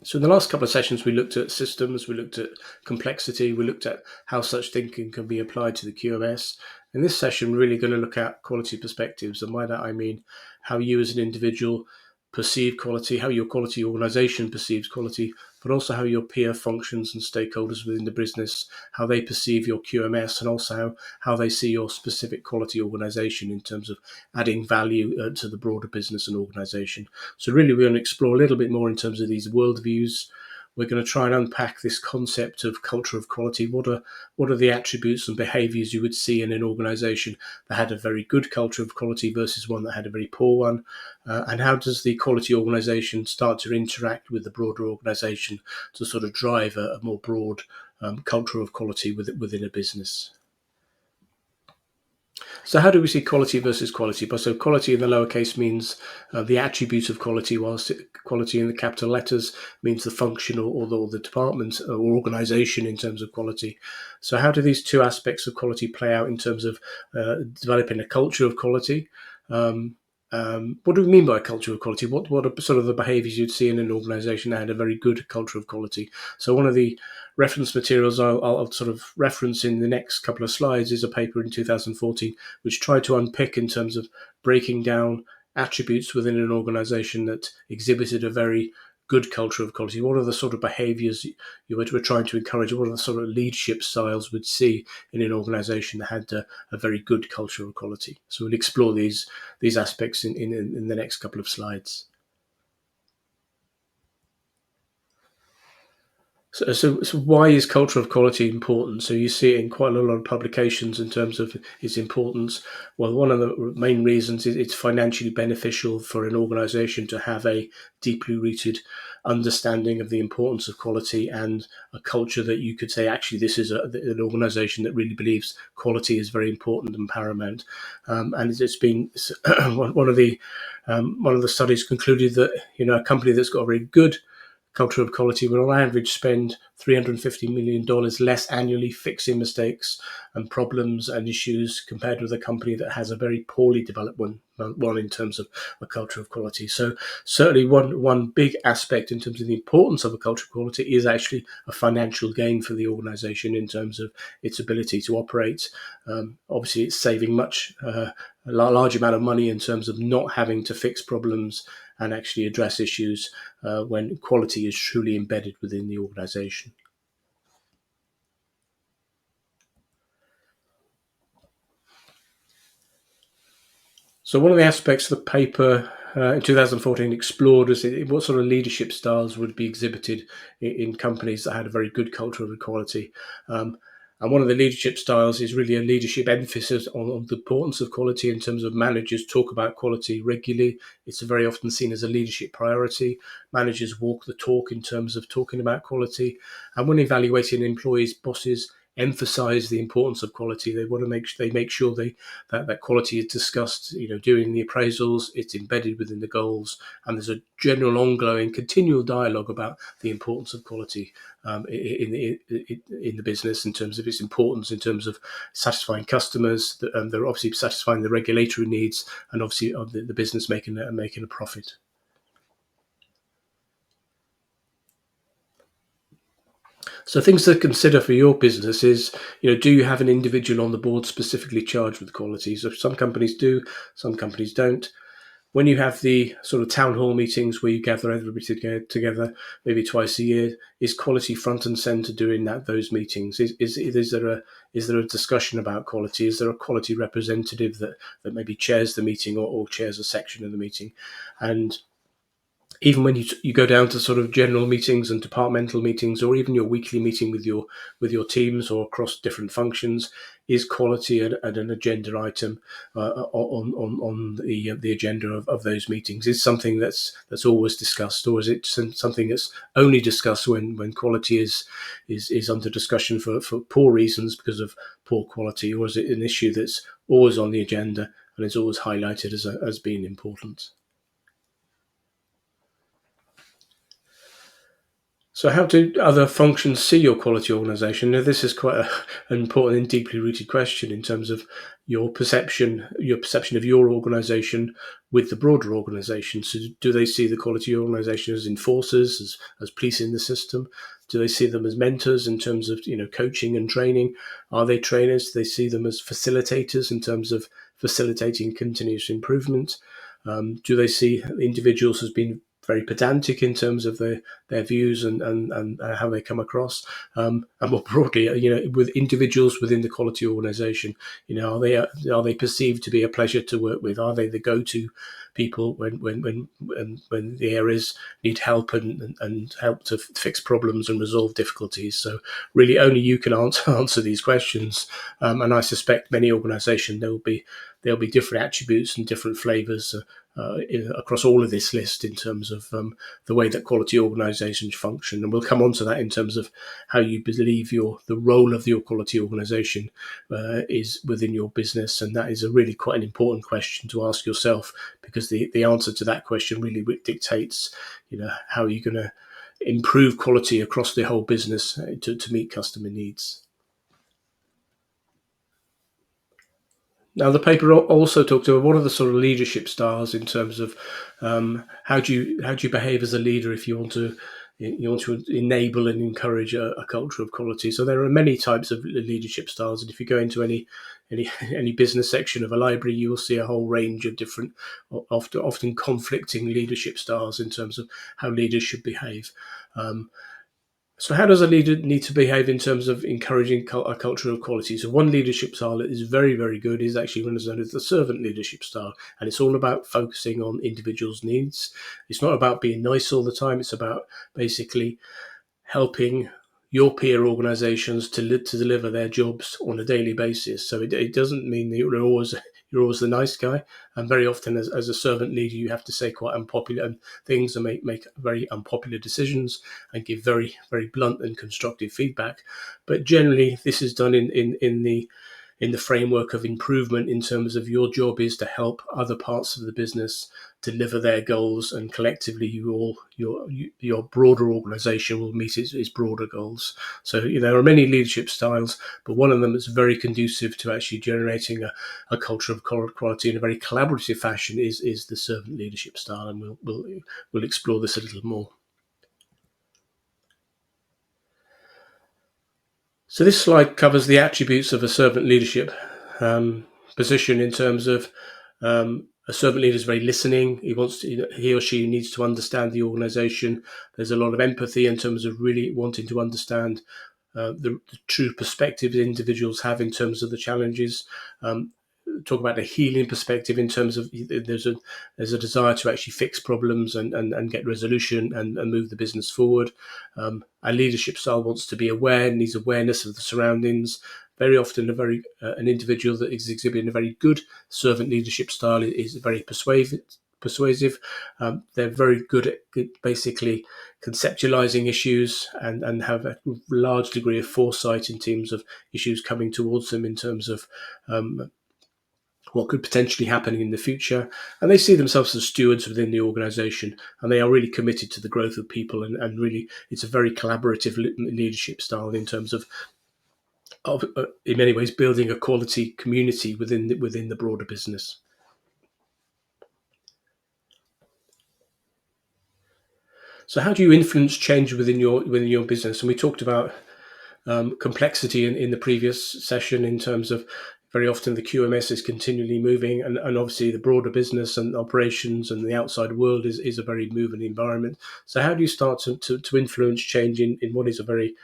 So in the last couple of sessions, we looked at systems, we looked at complexity, we looked at how such thinking can be applied to the QMS. In this session, we're really going to look at quality perspectives. And by that, I mean how you as an individual perceive quality, how your quality organization perceives quality, but also how your peer functions and stakeholders within the business, how they perceive your QMS, and also how they see your specific quality organization in terms of adding value to the broader business and organization. So really, we're going to explore a little bit more in terms of these worldviews. We're going to try and unpack this concept of culture of quality. What are the attributes and behaviours you would see in an organisation that had a very good culture of quality versus one that had a very poor one? And how does the quality organisation start to interact with the broader organisation to sort of drive a more broad culture of quality within a business? So how do we see quality versus quality? So quality in the lowercase means the attribute of quality, whilst quality in the capital letters means the function or the department or organisation in terms of quality. So how do these two aspects of quality play out in terms of developing a culture of quality? What do we mean by a culture of quality? What are sort of the behaviours you'd see in an organisation that had a very good culture of quality? So one of the reference materials I'll sort of reference in the next couple of slides is a paper in 2014 which tried to unpick in terms of breaking down attributes within an organisation that exhibited a very good culture of quality. What are the sort of behaviours you were trying to encourage? What are the sort of leadership styles we'd see in an organisation that had a very good culture of quality? So we'll explore these aspects in the next couple of slides. So why is culture of quality important? So you see it in quite a lot of publications in terms of its importance. Well, one of the main reasons is it's financially beneficial for an organisation to have a deeply rooted understanding of the importance of quality and a culture that you could say, actually, this is an organisation that really believes quality is very important and paramount. And it's been one of the studies concluded that a company that's got a very good culture of quality will on average spend $350 million less annually fixing mistakes and problems and issues compared with a company that has a very poorly developed one in terms of a culture of quality. So certainly one big aspect in terms of the importance of a culture of quality is actually a financial gain for the organization in terms of its ability to operate. Obviously, it's saving a large amount of money in terms of not having to fix problems and actually address issues when quality is truly embedded within the organization. So one of the aspects the paper in 2014 explored was what sort of leadership styles would be exhibited in companies that had a very good culture of equality. And one of the leadership styles is really a leadership emphasis on the importance of quality in terms of managers talk about quality regularly. It's very often seen as a leadership priority. Managers walk the talk in terms of talking about quality. And when evaluating employees, bosses emphasize the importance of quality. They want to make sure that quality is discussed, during the appraisals, it's embedded within the goals, and there's a general ongoing continual dialogue about the importance of quality in the business in terms of its importance, in terms of satisfying customers, they're obviously satisfying the regulatory needs, and obviously of the business making a profit. So things to consider for your business is, do you have an individual on the board specifically charged with quality? So some companies do, some companies don't. When you have the sort of town hall meetings where you gather everybody together maybe twice a year, is quality front and center during those meetings? Is there a discussion about quality? Is there a quality representative that maybe chairs the meeting or chairs a section of the meeting? And even when you go down to sort of general meetings and departmental meetings, or even your weekly meeting with your teams or across different functions, is quality an agenda item on the agenda of those meetings? Is something that's always discussed, or is it something that's only discussed when quality is under discussion for poor reasons because of poor quality, or is it an issue that's always on the agenda and is always highlighted as being important? So, how do other functions see your quality organisation? Now, this is quite an important and deeply rooted question in terms of your perception of your organisation with the broader organisation. So, do they see the quality organisation as enforcers, as policing the system? Do they see them as mentors in terms of coaching and training? Are they trainers? Do they see them as facilitators in terms of facilitating continuous improvement? Do they see individuals as being very pedantic in terms of their views and how they come across, and more broadly, with individuals within the quality organisation, are they perceived to be a pleasure to work with? Are they the go-to people when the areas need help and help to fix problems and resolve difficulties? So really, only you can answer these questions, and I suspect many organisations there'll be different attributes and different flavours across all of this list in terms of the way that quality organisations function. And we'll come on to that in terms of how you believe the role of your quality organisation is within your business. And that is a really quite an important question to ask yourself, because the answer to that question really dictates, how you're going to improve quality across the whole business to meet customer needs. Now, the paper also talked about what are the sort of leadership styles in terms of how do you behave as a leader if you want to enable and encourage a culture of quality. So there are many types of leadership styles, and if you go into any any business section of a library, you will see a whole range of different, often conflicting leadership styles in terms of how leaders should behave. Um, so, how does a leader need to behave in terms of encouraging a culture of quality? So, one leadership style that is very, very good is actually known as the servant leadership style, and it's all about focusing on individuals' needs. It's not about being nice all the time. It's about basically helping your peer organisations to deliver their jobs on a daily basis. So it doesn't mean that you're always the nice guy. And very often, as a servant leader, you have to say quite unpopular things and make very unpopular decisions and give very very blunt and constructive feedback. But generally, this is done in the framework of improvement, in terms of your job is to help other parts of the business deliver their goals, and collectively your broader organization will meet its broader goals. So there are many leadership styles, but one of them that's very conducive to actually generating a culture of quality in a very collaborative fashion is the servant leadership style, and we'll explore this a little more. So this slide covers the attributes of a servant leadership um, position in terms of a servant leader is very listening. He or she needs to understand the organisation. There's a lot of empathy in terms of really wanting to understand the true perspectives individuals have in terms of the challenges. Um, Talk about the healing perspective in terms of there's a desire to actually fix problems and get resolution and move the business forward. Our leadership style wants to be aware, needs awareness of the surroundings. Very often, an individual that is exhibiting a very good servant leadership style is very persuasive. They're very good at basically conceptualizing issues and have a large degree of foresight in terms of issues coming towards them in terms of what could potentially happen in the future. And they see themselves as stewards within the organization, and they are really committed to the growth of people. And really, it's a very collaborative leadership style in terms of in many ways, building a quality community within the broader business. So, how do you influence change within your business? And we talked about complexity in the previous session in terms of very often the QMS is continually moving, and obviously the broader business and operations and the outside world is a very moving environment. So how do you start to influence change in what is a very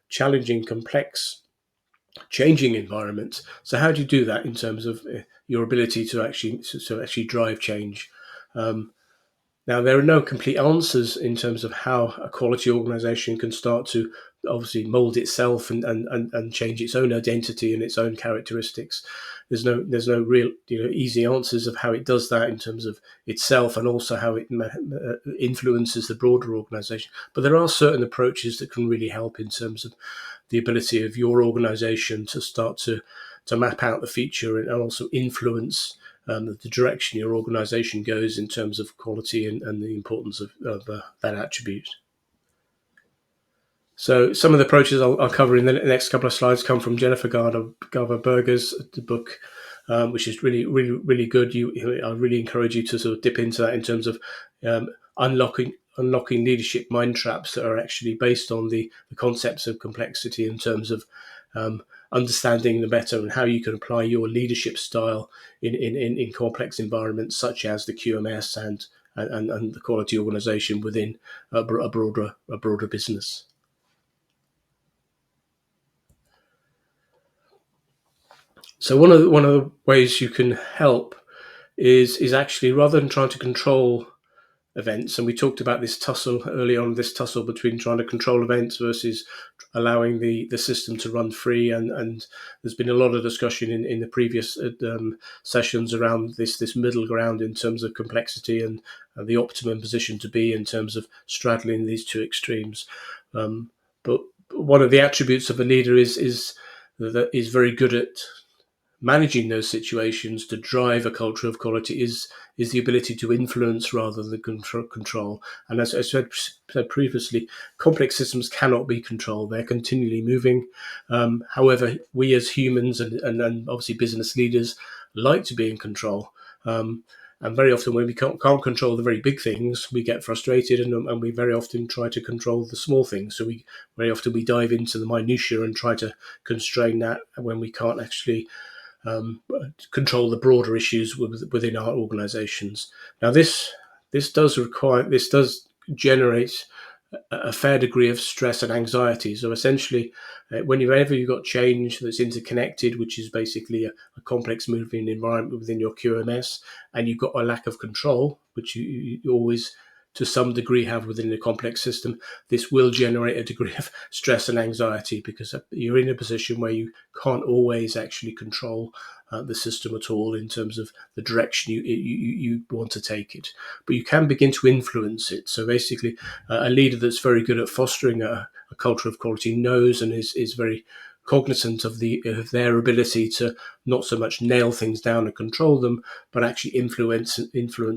challenging, complex, changing environment? So how do you do that in terms of your ability to actually drive change? Um, Now, there are no complete answers in terms of how a quality organization can start to obviously mold itself and change its own identity and its own characteristics. There's no real easy answers of how it does that in terms of itself, and also how it influences the broader organization. But there are certain approaches that can really help in terms of the ability of your organization to start to map out the future and also influence the direction your organisation goes in terms of quality and the importance of that attribute. So some of the approaches I'll cover in the next couple of slides come from Jennifer Garver Berger's book, which is really good. I really encourage you to sort of dip into that in terms of um, unlocking leadership mind traps that are actually based on the concepts of complexity in terms of um, understanding the better and how you can apply your leadership style in complex environments such as the QMS and the quality organization within a broader business. So one of the ways you can help is actually, rather than trying to control events, and we talked about this tussle early on, this tussle between trying to control events versus allowing the system to run free, and there's been a lot of discussion in the previous sessions around this middle ground in terms of complexity and the optimum position to be in terms of straddling these two extremes. But one of the attributes of a leader is that is very good at managing those situations to drive a culture of quality is the ability to influence rather than control. And as I said previously, complex systems cannot be controlled; they're continually moving. However, we as humans and obviously business leaders like to be in control. And very often, when we can't control the very big things, we get frustrated, and we very often try to control the small things. So we very often we dive into the minutiae and try to constrain that when we can't actually um, control the broader issues within our organisations. Now, this does generate a fair degree of stress and anxiety. So essentially, whenever you've got change that's interconnected, which is basically a complex moving environment within your QMS, and you've got a lack of control, which you always to some degree have within a complex system, this will generate a degree of stress and anxiety because you're in a position where you can't always actually control the system at all in terms of the direction you want to take it. But you can begin to influence it. So basically, a leader that's very good at fostering a culture of quality knows and is very cognizant of their ability to not so much nail things down and control them, but actually influence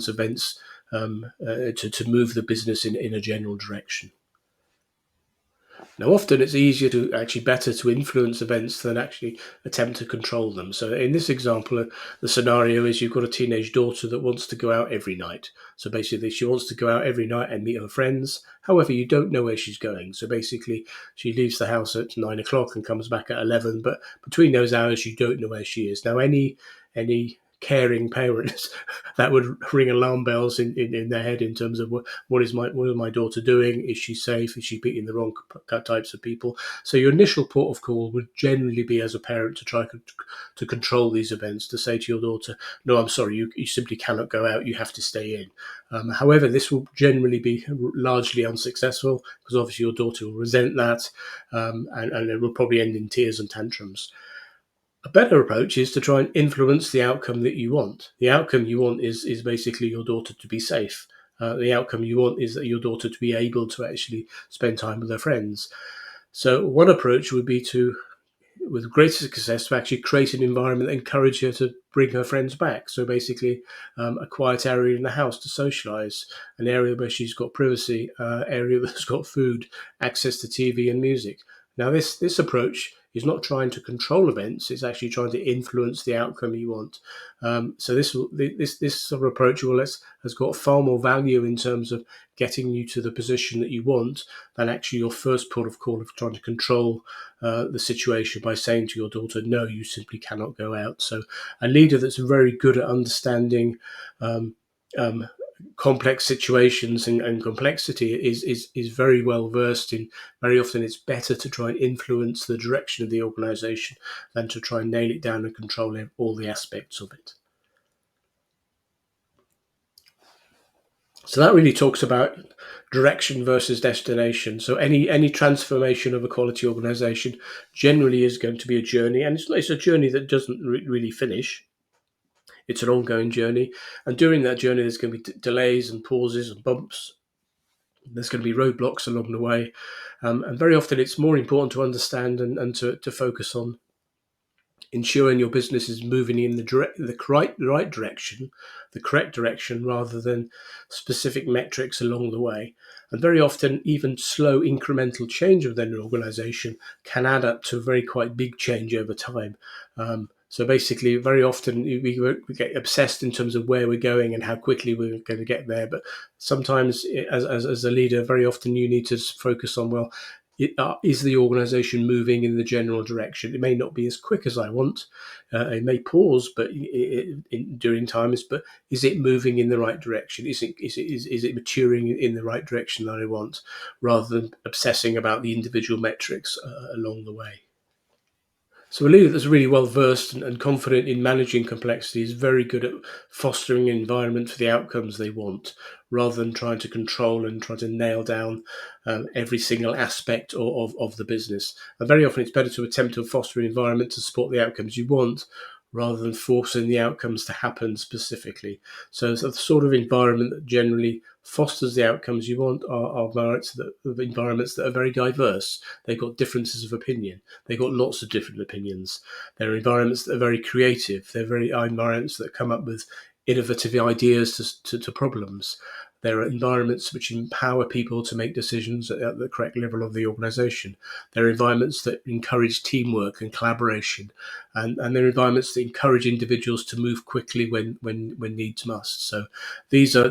events to move the business in a general direction. Now, often it's easier to actually better to influence events than actually attempt to control them. So, in this example, the scenario is you've got a teenage daughter that wants to go out every night. So, basically, she wants to go out every night and meet her friends. However, you don't know where she's going. So, basically, she leaves the house at 9 o'clock and comes back at 11. But between those hours, you don't know where she is. Now, any caring parents that would ring alarm bells in their head in terms of what is my daughter doing? Is she safe? Is she meeting the wrong types of people? So your initial port of call would generally be as a parent to try to control these events, to say to your daughter, no, I'm sorry, you simply cannot go out, you have to stay in. However, this will generally be largely unsuccessful because obviously your daughter will resent that, and it will probably end in tears and tantrums. A better approach is to try and influence the outcome that you want. The outcome you want is basically your daughter to be safe. The outcome you want is that your daughter to be able to actually spend time with her friends. So one approach would be to, with greater success, to actually create an environment that encourages her to bring her friends back. So basically, a quiet area in the house to socialise, an area where she's got privacy, area that's got food, access to TV and music. Now, this approach is not trying to control events; it's actually trying to influence the outcome you want. So this sort of approach has got far more value in terms of getting you to the position that you want than actually your first port of call of trying to control the situation by saying to your daughter, no, you simply cannot go out. So a leader that's very good at understanding um, um, complex situations and complexity is very well versed in. Very often it's better to try and influence the direction of the organization than to try and nail it down and control all the aspects of it. So that really talks about direction versus destination. So any transformation of a quality organization generally is going to be a journey, and it's a journey that doesn't really finish. It's an ongoing journey, and during that journey, there's going to be delays and pauses and bumps. There's going to be roadblocks along the way, and very often it's more important to understand and to focus on ensuring your business is moving in the right direction, the correct direction, rather than specific metrics along the way. And very often, even slow incremental change within an organization can add up to a very quite big change over time. So basically, very often we get obsessed in terms of where we're going and how quickly we're going to get there. But sometimes, as a leader, very often you need to focus on, well, is the organization moving in the general direction? It may not be as quick as I want. It may pause, but during times. But is it moving in the right direction? Is it maturing in the right direction that I want, rather than obsessing about the individual metrics along the way? So a leader that's really well versed and confident in managing complexity is very good at fostering an environment for the outcomes they want, rather than trying to control and try to nail down every single aspect of the business. And very often it's better to attempt to foster an environment to support the outcomes you want, rather than forcing the outcomes to happen specifically. So it's the sort of environment that generally fosters the outcomes you want are environments that are very diverse. They've got differences of opinion. They've got lots of different opinions. They're environments that are very creative. They're very environments that come up with innovative ideas to problems. There are environments which empower people to make decisions at the correct level of the organization. There are environments that encourage teamwork and collaboration. And there are environments that encourage individuals to move quickly when needs must. So these are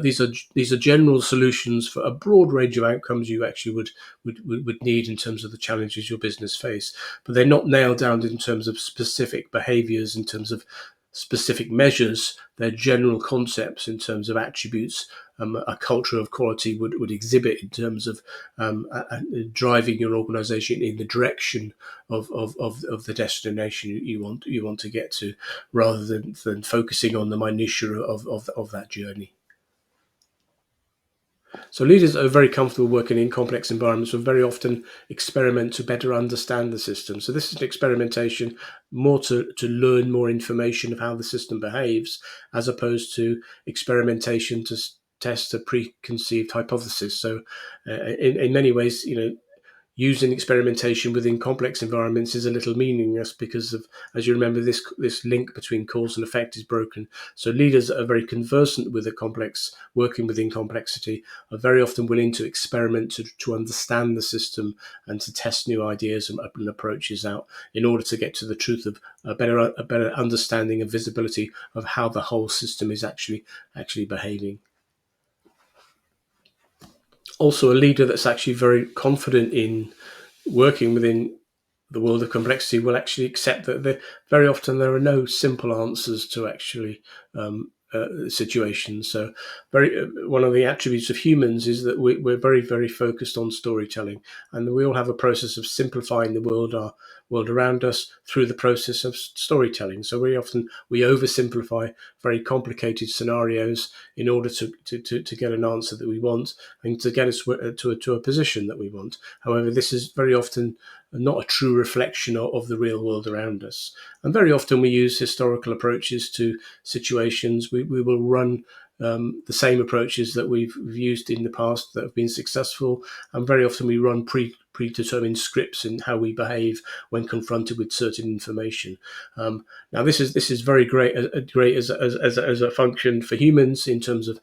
general solutions for a broad range of outcomes you actually would need in terms of the challenges your business face. But they're not nailed down in terms of specific behaviors, in terms of specific measures. They're general concepts in terms of attributes a culture of quality would exhibit in terms of driving your organization in the direction of the destination you want to get to, rather than focusing on the minutiae of that journey. So leaders are very comfortable working in complex environments will very often experiment to better understand the system. So this is an experimentation more to learn more information of how the system behaves, as opposed to experimentation to test a preconceived hypothesis. So in many ways, using experimentation within complex environments is a little meaningless, because of, as you remember, this link between cause and effect is broken. So leaders that are very conversant with the complex, working within complexity, are very often willing to experiment to understand the system and to test new ideas and approaches out, in order to get to the truth of a better understanding and visibility of how the whole system is actually behaving. Also, a leader that's actually very confident in working within the world of complexity will actually accept that very often there are no simple answers to actually situations. So, one of the attributes of humans is that we're very, very focused on storytelling, and we all have a process of simplifying the world around us through the process of storytelling. So very often we oversimplify very complicated scenarios in order to get an answer that we want, and to get us to a position that we want. However, this is very often not a true reflection of the real world around us. And very often we use historical approaches to situations. We will run the same approaches that we've used in the past that have been successful, and very often we run predetermined scripts in how we behave when confronted with certain information. Now, this is very great as a function for humans in terms of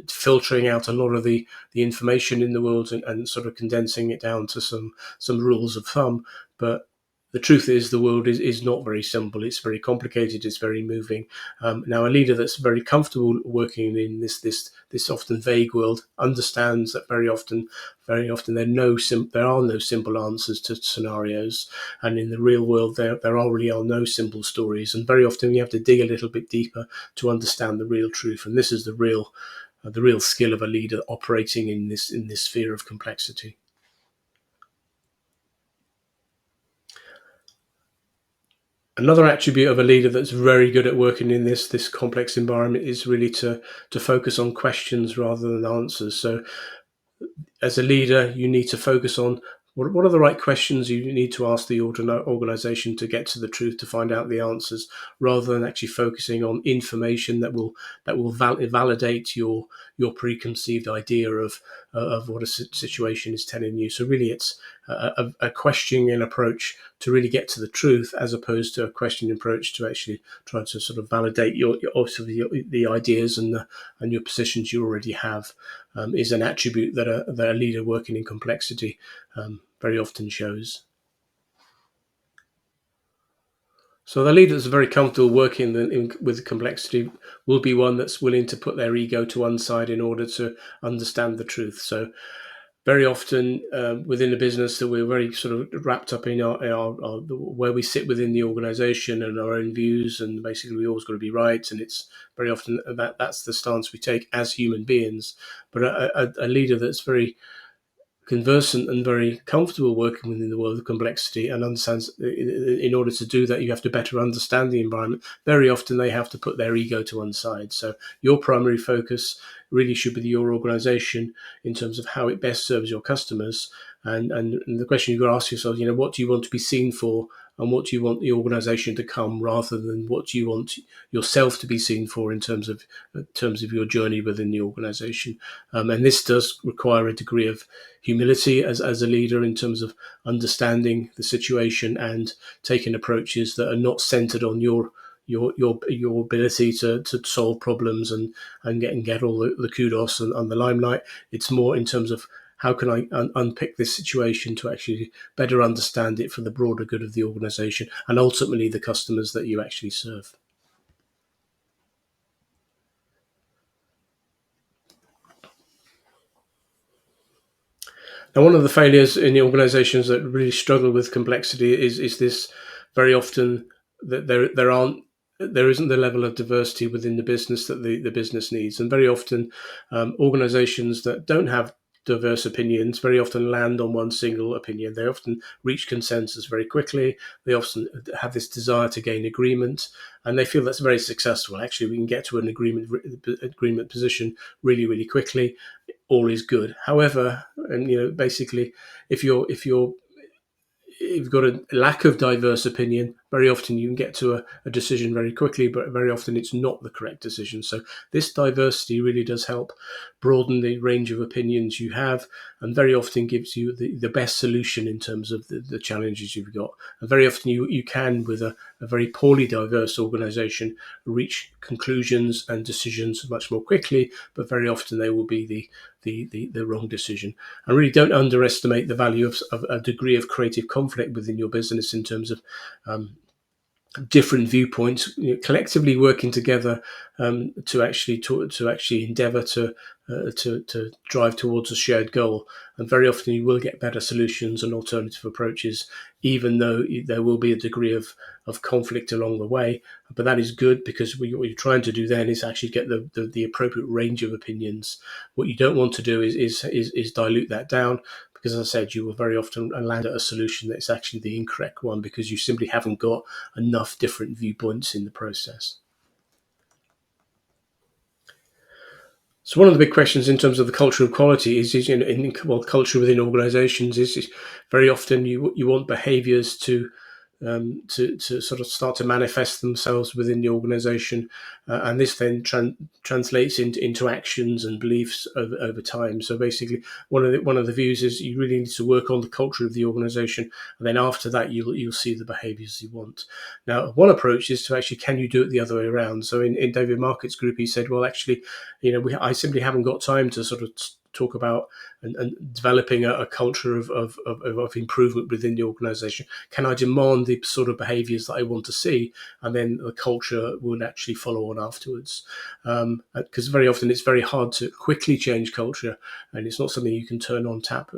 filtering out a lot of the information in the world, and sort of condensing it down to some rules of thumb. But the truth is, the world is not very simple. It's very complicated. It's very moving. Now, a leader that's very comfortable working in this often vague world understands that very often there are no simple answers to scenarios, and in the real world there really are no simple stories. And very often you have to dig a little bit deeper to understand the real truth. And this is the real skill of a leader operating in this sphere of complexity. Another attribute of a leader that's very good at working in this complex environment is really to focus on questions rather than answers. So as a leader, you need to focus on what are the right questions you need to ask the organization to get to the truth, to find out the answers, rather than actually focusing on information that will validate your preconceived idea of what a situation is telling you. So really, it's a questioning approach to really get to the truth, as opposed to a questioning approach to actually try to sort of validate obviously the ideas and your positions you already have, is an attribute that a leader working in complexity very often shows. So the leader that's very comfortable working with complexity will be one that's willing to put their ego to one side in order to understand the truth. So very often within a business that we're very sort of wrapped up in our where we sit within the organization and our own views, and basically we always got to be right, and it's very often that's the stance we take as human beings. But a leader that's very conversant and very comfortable working within the world of complexity and understands, in order to do that you have to better understand the environment. Very often they have to put their ego to one side. So your primary focus really should be your organization in terms of how it best serves your customers, and the question you've got to ask yourself, what do you want to be seen for, and what do you want the organization to come, rather than what do you want yourself to be seen for in terms of your journey within the organization. And this does require a degree of humility as a leader in terms of understanding the situation and taking approaches that are not centered on your ability to solve problems and get all the kudos and the limelight. It's more in terms of how can I unpick this situation to actually better understand it for the broader good of the organization and ultimately the customers that you actually serve. Now, one of the failures in the organizations that really struggle with complexity is this: very often that there isn't the level of diversity within the business that the business needs. And very often organizations that don't have diverse opinions very often land on one single opinion. They often reach consensus very quickly. They often have this desire to gain agreement, and they feel that's very successful. Actually, we can get to an agreement position really, really quickly. All is good. However, and basically, if you've got a lack of diverse opinion, very often you can get to a decision very quickly, but very often it's not the correct decision. So this diversity really does help broaden the range of opinions you have, and very often gives you the best solution in terms of the challenges you've got. And very often you can, with a very poorly diverse organization, reach conclusions and decisions much more quickly, but very often they will be the wrong decision. And really don't underestimate the value of a degree of creative conflict within your business in terms of um, different viewpoints, collectively working together to actually endeavour to drive towards a shared goal. And very often you will get better solutions and alternative approaches, even though there will be a degree of conflict along the way. But that is good, because what you're trying to do then is actually get the appropriate range of opinions. What you don't want to do is dilute that down, because, as I said, you will very often land at a solution that's actually the incorrect one, because you simply haven't got enough different viewpoints in the process. So one of the big questions in terms of the culture of quality is culture within organisations is very often you want behaviours to sort of start to manifest themselves within the organization, and this then translates into actions and beliefs over time. So basically, one of the views is you really need to work on the culture of the organization, and then after that you'll see the behaviors you want. Now, one approach is to actually, can you do it the other way around? So in David Markett's group, he said, well, actually, I simply haven't got time to sort of talk about and developing a culture of improvement within the organization. Can I demand the sort of behaviors that I want to see, and then the culture will naturally follow on afterwards? Because very often it's very hard to quickly change culture, and it's not something you can turn on tap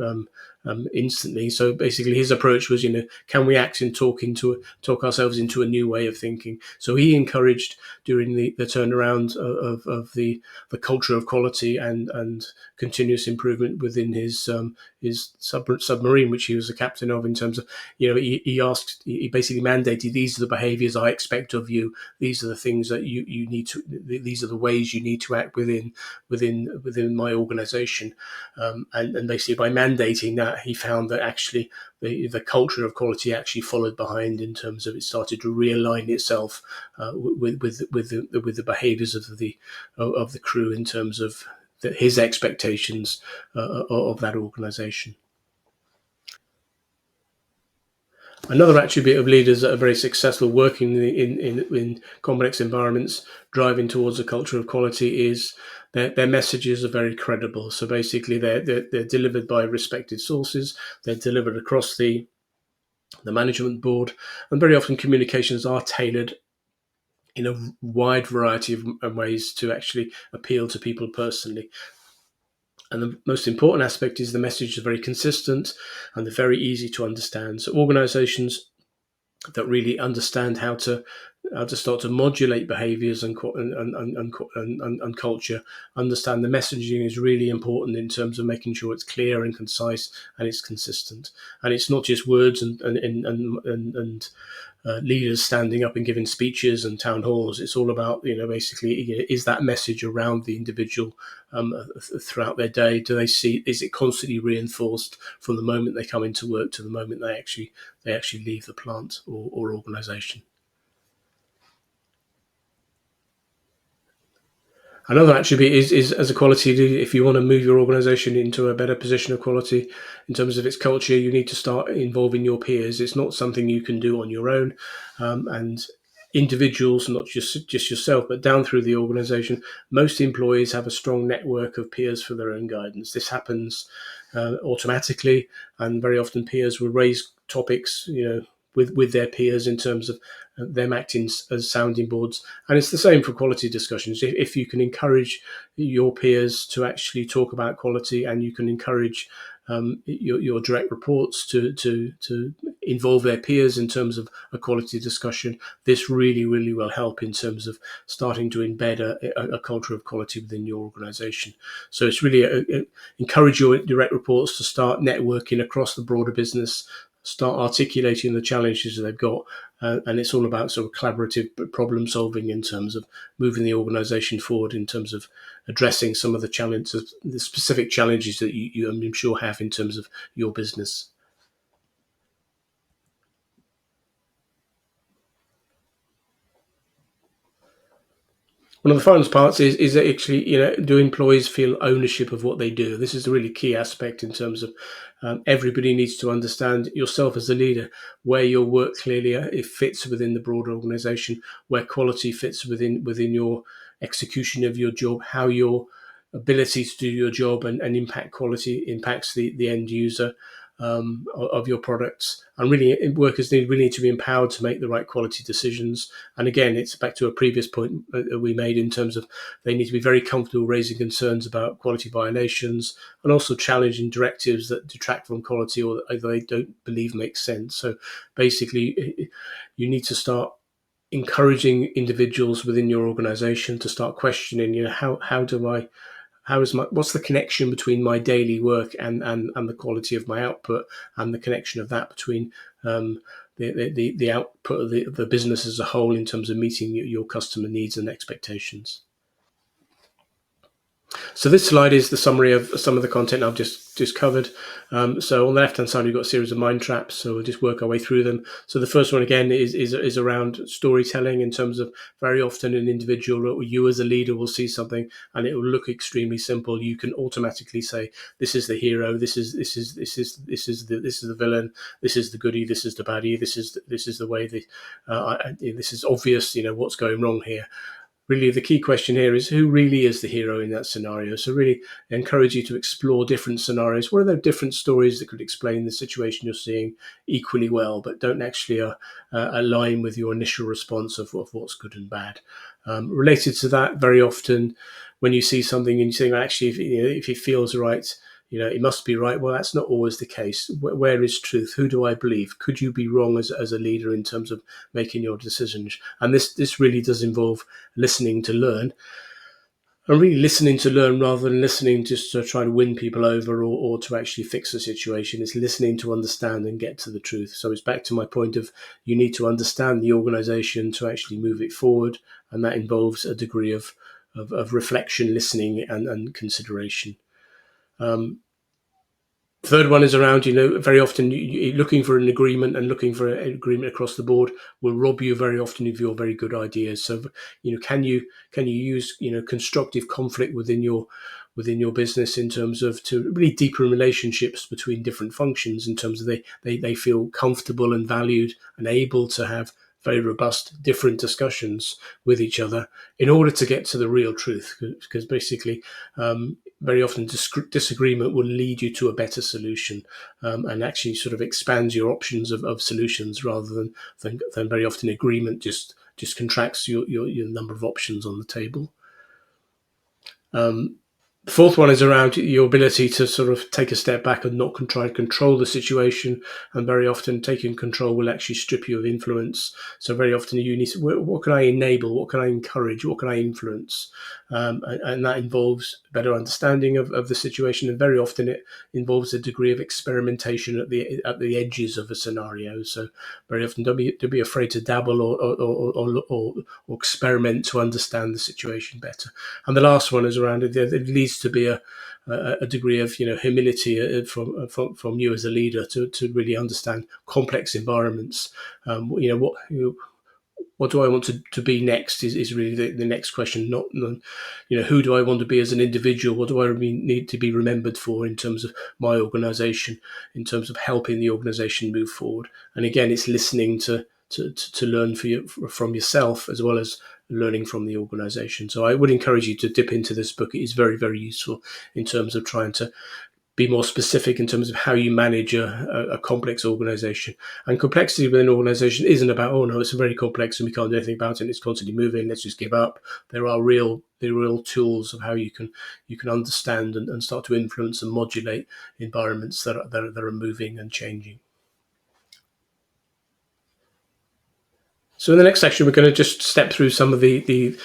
instantly. So basically, his approach was, can we act in talk ourselves into a new way of thinking? So he encouraged, during the turnaround of the culture of quality and continuous improvement within his submarine, which he was a captain of, in terms of, he basically mandated, these are the behaviors I expect of you. These are the things that you need to. These are the ways you need to act within my organization. And basically, by mandating that, he found that actually the culture of quality actually followed behind, in terms of it started to realign itself with the behaviours of the crew, in terms of his expectations of that organisation. Another attribute of leaders that are very successful working in complex environments, driving towards a culture of quality, is their messages are very credible. So basically, they're delivered by respected sources. They're delivered across the management board, and very often communications are tailored in a wide variety of ways to actually appeal to people personally. And the most important aspect is the message is very consistent and they're very easy to understand. So organizations that really understand how to start to modulate behaviors and culture, understand the messaging is really important in terms of making sure it's clear and concise and it's consistent, and it's not just words and leaders standing up and giving speeches and town halls. It's all about, basically, is that message around the individual throughout their day? Do they see? Is it constantly reinforced from the moment they come into work to the moment they actually leave the plant or organisation? Another attribute is as a quality leader, if you want to move your organization into a better position of quality in terms of its culture, you need to start involving your peers. It's not something you can do on your own. And individuals, not just yourself, but down through the organization, most employees have a strong network of peers for their own guidance. This happens automatically, and very often peers will raise topics, with their peers in terms of them acting as sounding boards. And it's the same for quality discussions. If you can encourage your peers to actually talk about quality, and you can encourage your direct reports to involve their peers in terms of a quality discussion, this really, really will help in terms of starting to embed a culture of quality within your organization. So it's really encourage your direct reports to start networking across the broader business, start articulating the challenges they've got, and it's all about sort of collaborative problem solving in terms of moving the organisation forward in terms of addressing some of the challenges, the specific challenges that you I'm sure have in terms of your business. One of the funnest parts is that actually, do employees feel ownership of what they do? This is a really key aspect in terms of everybody needs to understand yourself as a leader, where your work clearly it fits within the broader organisation, where quality fits within your execution of your job, how your ability to do your job and impact quality impacts the end user of your products. And really, workers really need to be empowered to make the right quality decisions. And again, it's back to a previous point that we made in terms of they need to be very comfortable raising concerns about quality violations and also challenging directives that detract from quality or that they don't believe make sense. So basically, you need to start encouraging individuals within your organization to start questioning, how do I what's the connection between my daily work and the quality of my output, and the connection of that between the output of the business as a whole in terms of meeting your customer needs and expectations. So this slide is the summary of some of the content I've just covered. So on the left hand side, we've got a series of mind traps. So we'll just work our way through them. So the first one again is around storytelling, in terms of very often an individual or you as a leader will see something and it will look extremely simple. You can automatically say, "This is the hero. This is the villain. This is the goodie. This is the baddie. This is the way this is obvious. What's going wrong here." Really, the key question here is who really is the hero in that scenario. So really encourage you to explore different scenarios. What are the different stories that could explain the situation you're seeing equally well, but don't actually align with your initial response of what's good and bad? Related to that, very often when you see something and you think, actually, if it feels right, it must be right. Well, that's not always the case. Where is truth? Who do I believe? Could you be wrong as a leader in terms of making your decisions? And this really does involve listening to learn, and really listening to learn rather than listening just to try to win people over or to actually fix the situation. It's listening to understand and get to the truth. So it's back to my point of you need to understand the organization to actually move it forward. And that involves a degree of reflection, listening and consideration. Third one is around, very often looking for an agreement and looking for an agreement across the board will rob you very often of your very good ideas. So, can you use, constructive conflict within within your business in terms of to really deepen relationships between different functions in terms of they feel comfortable and valued and able to have very robust different discussions with each other in order to get to the real truth, because basically very often disagreement will lead you to a better solution, and actually sort of expands your options of solutions rather than very often agreement just contracts your number of options on the table. The fourth one is around your ability to sort of take a step back and not try to control the situation. And very often taking control will actually strip you of influence. So very often you need to, what can I enable? What can I encourage? What can I influence? And that involves better understanding of the situation. And very often it involves a degree of experimentation at the edges of a scenario. So very often don't be afraid to dabble or experiment to understand the situation better. And the last one is around it leads to be a degree of humility from you as a leader to really understand complex environments. What do I want to be next is really the next question. Not who do I want to be as an individual? What do I need to be remembered for in terms of my organisation, in terms of helping the organisation move forward? And again, it's listening to learn from yourself as well as learning from the organisation. So I would encourage you to dip into this book. It is very, very useful in terms of trying to be more specific in terms of how you manage a complex organisation. And complexity within an organisation isn't about, oh no, it's very complex and we can't do anything about it, it's constantly moving, let's just give up. There are real tools of how you can understand and start to influence and modulate environments that are moving and changing. So in the next section, we're going to just step through some of the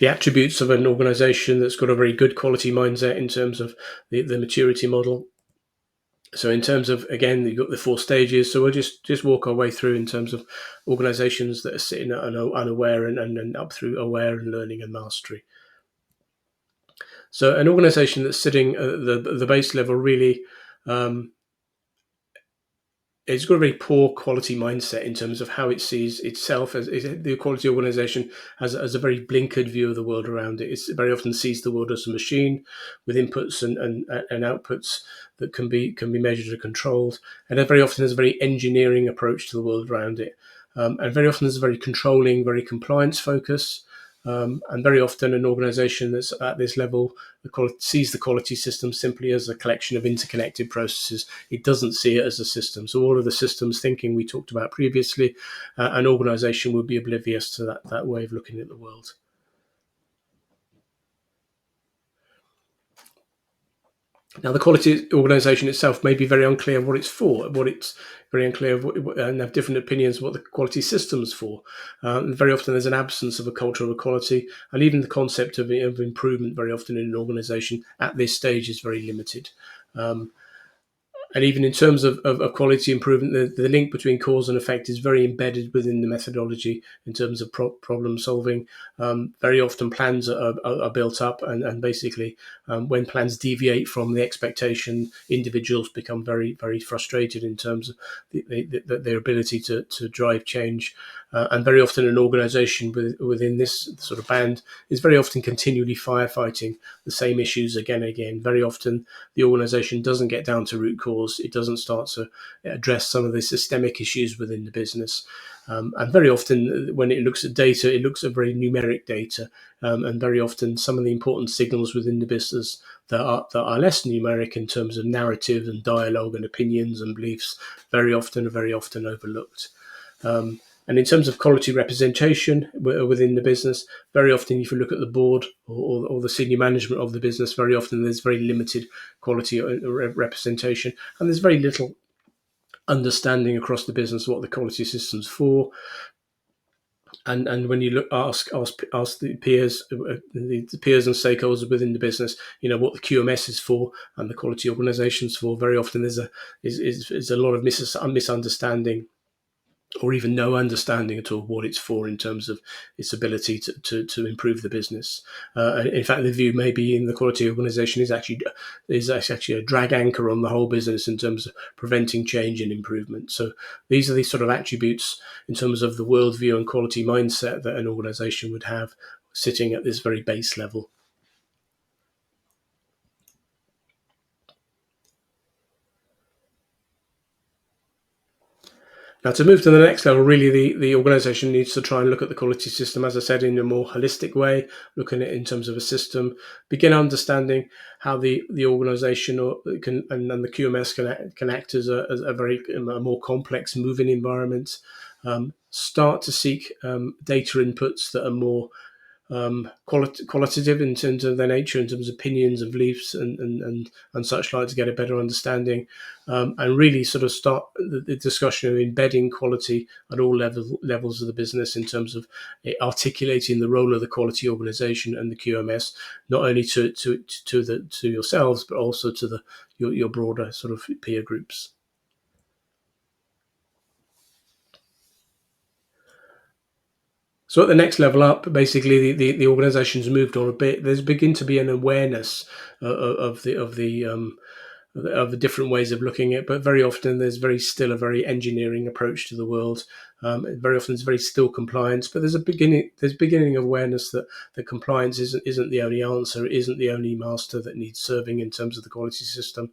attributes of an organization that's got a very good quality mindset in terms of the maturity model. So in terms of, again, you've got the 4 stages. So we'll just walk our way through in terms of organizations that are sitting at unaware and up through aware and learning and mastery. So an organization that's sitting at the base level really it's got a very poor quality mindset in terms of how it sees itself as the quality organization has a very blinkered view of the world around it. It very often sees the world as a machine with inputs and outputs that can be measured and controlled, and it very often has a very engineering approach to the world around it, and very often there's a very controlling, very compliance focus. And very often an organization that's at this level sees the quality system simply as a collection of interconnected processes. It doesn't see it as a system. So all of the systems thinking we talked about previously, an organization would be oblivious to that way of looking at the world. Now, the quality organisation itself may be very unclear what it's for, very unclear and have different opinions of what the quality system's for. And very often there's an absence of a culture of equality, and even the concept of improvement very often in an organisation at this stage is very limited. And even in terms of quality improvement, the link between cause and effect is very embedded within the methodology in terms of problem solving. Very often plans are built up, and basically when plans deviate from the expectation, individuals become very, very frustrated in terms of their ability to drive change. And very often an organisation within this sort of band is very often continually firefighting the same issues again and again. Very often the organisation doesn't get down to root cause. It doesn't start to address some of the systemic issues within the business. And very often when it looks at data, it looks at very numeric data. And very often some of the important signals within the business that are less numeric in terms of narrative and dialogue and opinions and beliefs very often overlooked. And in terms of quality representation within the business, very often if you look at the board or the senior management of the business, very often there's very limited quality representation, and there's very little understanding across the business what the quality system's for. And when you ask the peers and stakeholders within the business, what the QMS is for and the quality organisations for, very often there's a lot of misunderstanding, or even no understanding at all what it's for in terms of its ability to improve the business. In fact, the view maybe in the quality organisation is actually a drag anchor on the whole business in terms of preventing change and improvement. So these are the sort of attributes in terms of the worldview and quality mindset that an organisation would have sitting at this very base level. Now, to move to the next level, really the organisation needs to try and look at the quality system, as I said, in a more holistic way, looking at it in terms of a system, begin understanding how the organisation can and the QMS can act as a very a more complex moving environment. Start to seek data inputs that are more qualitative in terms of their nature, in terms of opinions and beliefs and such like, to get a better understanding, and really sort of start the discussion of embedding quality at all levels of the business in terms of articulating the role of the quality organisation and the QMS, not only to yourselves but also to your broader sort of peer groups. So at the next level up, basically the organisation's moved on a bit. There's begin to be an awareness of the different ways of looking at it, but very often there's still a very engineering approach to the world. Very often it's very still compliance, but there's beginning awareness that compliance isn't the only answer, it isn't the only master that needs serving in terms of the quality system.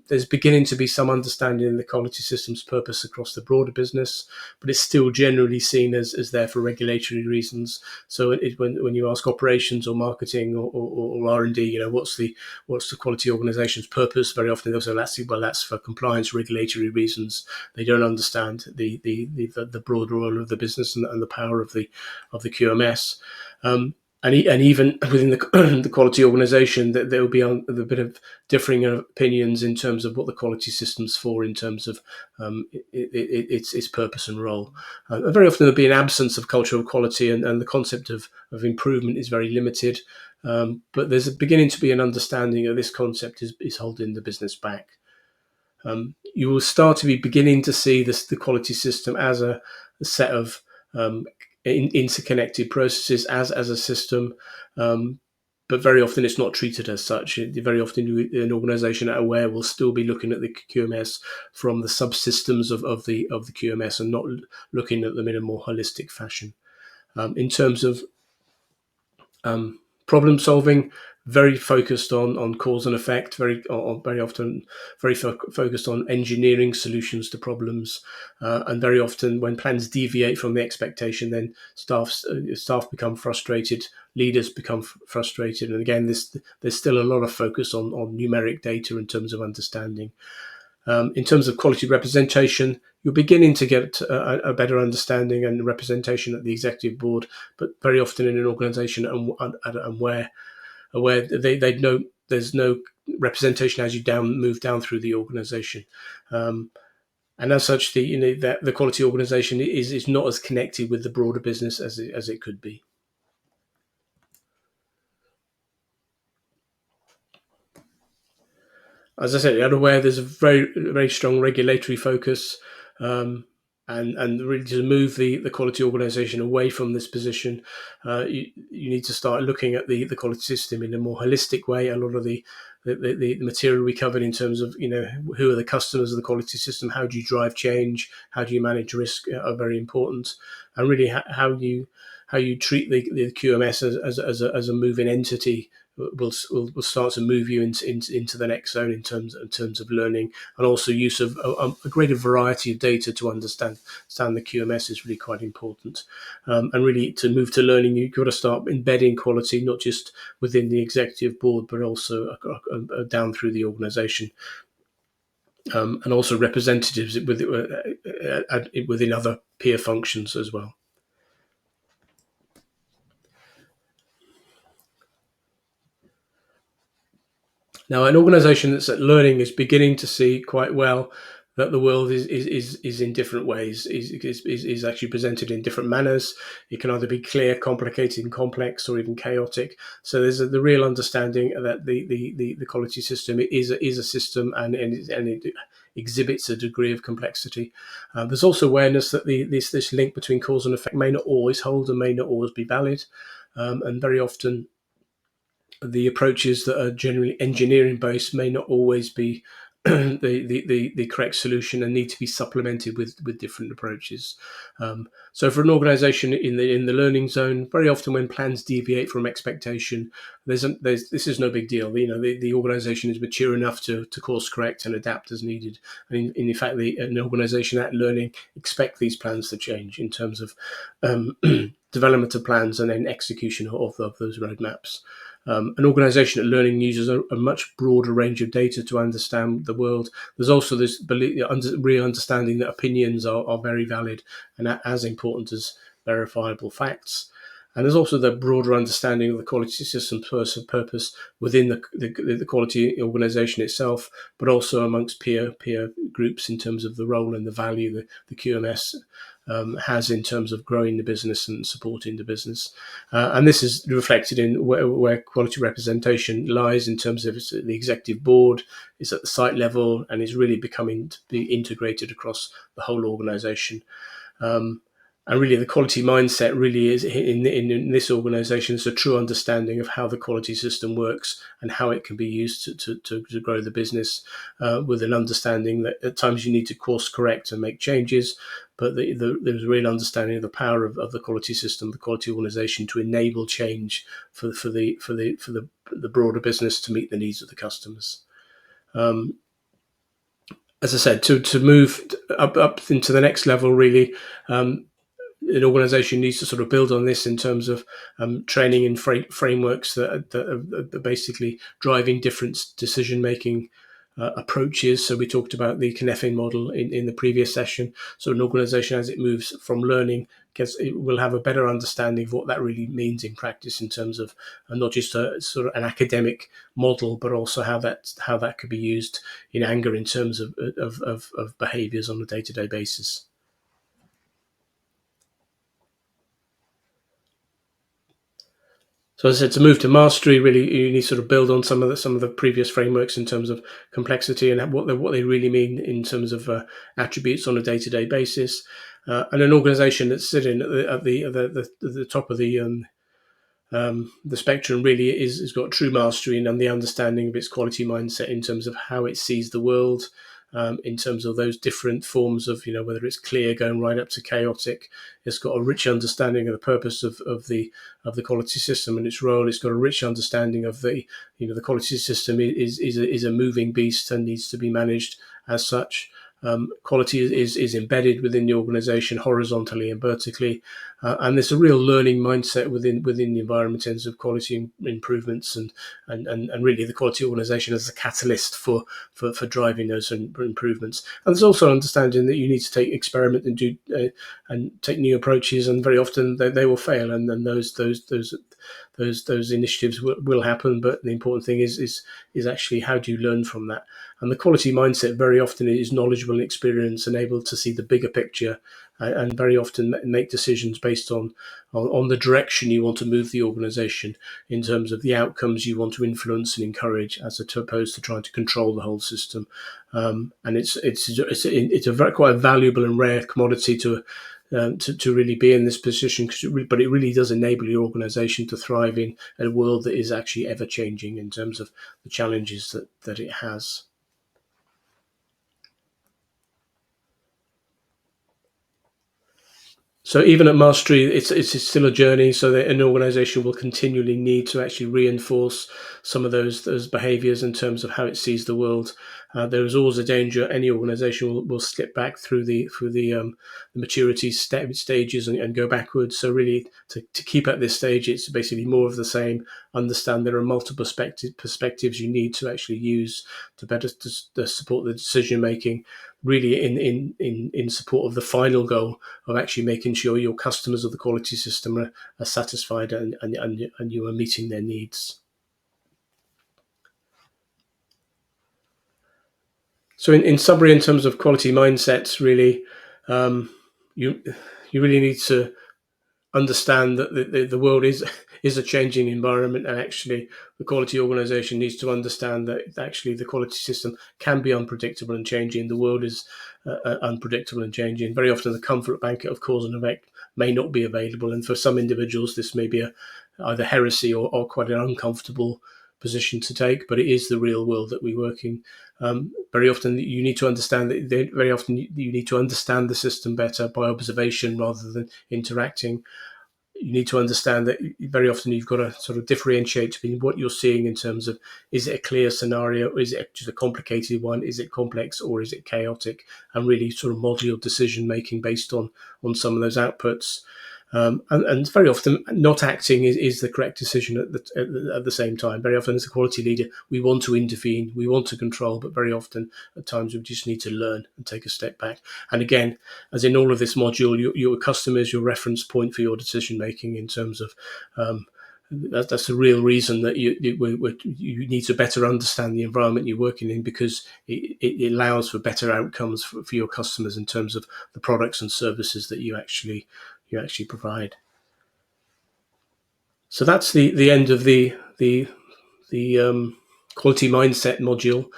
There's beginning to be some understanding in the quality system's purpose across the broader business, but it's still generally seen as there for regulatory reasons. So when you ask operations or marketing or R&D, what's the quality organization's purpose, very often they'll say, that's for compliance regulatory reasons. They don't understand the broad role of the business and the power of the QMS. And even within the quality organisation, that there will be a bit of differing opinions in terms of what the quality system's for, in terms of its purpose and role. Very often there'll be an absence of culture of quality, and the concept of improvement is very limited. But there's beginning to be an understanding that this concept is holding the business back. You will start to be beginning to see the quality system as a set of interconnected processes as a system, but very often it's not treated as such. Very often an organisation aware will still be looking at the QMS from the subsystems of the QMS, and not looking at them in a more holistic fashion. In terms of problem solving, very focused on cause and effect, very often very focused on engineering solutions to problems, and very often when plans deviate from the expectation, then staff become frustrated, leaders become frustrated, and again there's still a lot of focus on numeric data in terms of understanding. In terms of quality representation, you're beginning to get a better understanding and representation at the executive board, but very often in an organisation and where they know there's no representation as you move down through the organisation. And as such, the quality organisation is not as connected with the broader business as it could be. As I said, you're aware there's a very strong regulatory focus, and really to move the quality organisation away from this position, you need to start looking at the quality system in a more holistic way. A lot of the material we covered in terms of who are the customers of the quality system, how do you drive change, how do you manage risk, are very important, and really how you treat the QMS as a moving entity will start to move you into the next zone in terms of learning, and also use of a greater variety of data to understand the QMS is really quite important. And really, to move to learning, you've got to start embedding quality not just within the executive board, but also down through the organisation, and also representatives within other peer functions as well. Now, an organisation that's at learning is beginning to see quite well that the world is in different ways, is actually presented in different manners. It can either be clear, complicated, and complex, or even chaotic. So there's the real understanding that the quality system is a system, and it exhibits a degree of complexity. There's also awareness that this link between cause and effect may not always hold and may not always be valid, and very often the approaches that are generally engineering based may not always be the correct solution and need to be supplemented with different approaches. So for an organisation in the learning zone, very often when plans deviate from expectation, this is no big deal. The organisation is mature enough to course correct and adapt as needed. And in fact, an organisation at learning expect these plans to change in terms of development of plans and then execution of those roadmaps. An organisation at learning uses a much broader range of data to understand the world. There's also this real understanding that opinions are very valid and as important as verifiable facts. And there's also the broader understanding of the quality system purpose within the quality organisation itself, but also amongst peer groups in terms of the role and the value the QMS has in terms of growing the business and supporting the business. And this is reflected in where quality representation lies in terms of the executive board, is at the site level, and is really becoming to be integrated across the whole organisation. And really, the quality mindset really is in this organisation is a true understanding of how the quality system works and how it can be used to grow the business, with an understanding that at times you need to course correct and make changes, but there's a real understanding of the power of the quality system, the quality organisation, to enable change for the broader business to meet the needs of the customers. As I said, to move up into the next level, really, an organisation needs to sort of build on this in terms of training and frameworks that are basically driving different decision-making approaches. So we talked about the Cynefin model in the previous session. So an organisation, as it moves from learning, it will have a better understanding of what that really means in practice in terms of not just a sort of an academic model, but also how that could be used in anger in terms of behaviours on a day-to-day basis. So as I said, to move to mastery, really you need to sort of build on some of the previous frameworks in terms of complexity and what they really mean in terms of attributes on a day-to-day basis. And an organisation that's sitting at the top of the spectrum really has got true mastery and the understanding of its quality mindset in terms of how it sees the world, in terms of those different forms of, whether it's clear going right up to chaotic. It's got a rich understanding of the purpose of the quality system and its role. It's got a rich understanding of the quality system is a moving beast and needs to be managed as such. Quality is embedded within the organisation horizontally and vertically, and there's a real learning mindset within the environment in terms of quality improvements and really the quality organisation as a catalyst for driving those improvements. And there's also understanding that you need to experiment and do and take new approaches, and very often they will fail, and then those initiatives will happen. But the important thing is actually how do you learn from that? And the quality mindset very often is knowledgeable and experienced and able to see the bigger picture, and very often make decisions based on the direction you want to move the organisation in terms of the outcomes you want to influence and encourage, as opposed to trying to control the whole system. And it's quite a valuable and rare commodity to really be in this position, but it really does enable your organisation to thrive in a world that is actually ever changing in terms of the challenges that it has. So even at mastery, it's still a journey. So that an organisation will continually need to actually reinforce some of those behaviours in terms of how it sees the world. There is always a danger any organisation will slip back through the maturity stages and go backwards. So really, to keep at this stage, it's basically more of the same. Understand there are multiple perspectives you need to actually use to better to support the decision making. Really, in support of the final goal of actually making sure your customers of the quality system are satisfied and you are meeting their needs. So in summary, in terms of quality mindsets, really, you really need to understand that the world is a changing environment, and actually the quality organisation needs to understand that actually the quality system can be unpredictable and changing. The world is unpredictable and changing. Very often the comfort blanket of cause and effect may not be available, and for some individuals this may be either heresy or quite an uncomfortable position to take, but it is the real world that we work in. Very often, you need to understand that. Very often, you need to understand the system better by observation rather than interacting. You need to understand that very often you've got to sort of differentiate between what you're seeing in terms of, is it a clear scenario, is it just a complicated one, is it complex, or is it chaotic, and really sort of model your decision making based on some of those outputs. And very often, not acting is the correct decision at the same time. Very often, as a quality leader, we want to intervene, we want to control, but very often, at times, we just need to learn and take a step back. And again, as in all of this module, your customer is your reference point for your decision making in terms of. That's the real reason that you need to better understand the environment you're working in, because it allows for better outcomes for your customers in terms of the products and services that you actually provide. So that's the end of the quality mindset module.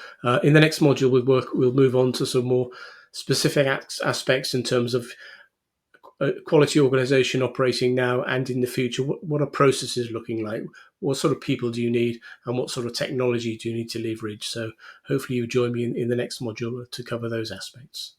In the next module, we'll move on to some more specific aspects in terms of quality organization operating now and in the future. What are processes looking like? What sort of people do you need, and what sort of technology do you need to leverage? So hopefully you join me in the next module to cover those aspects.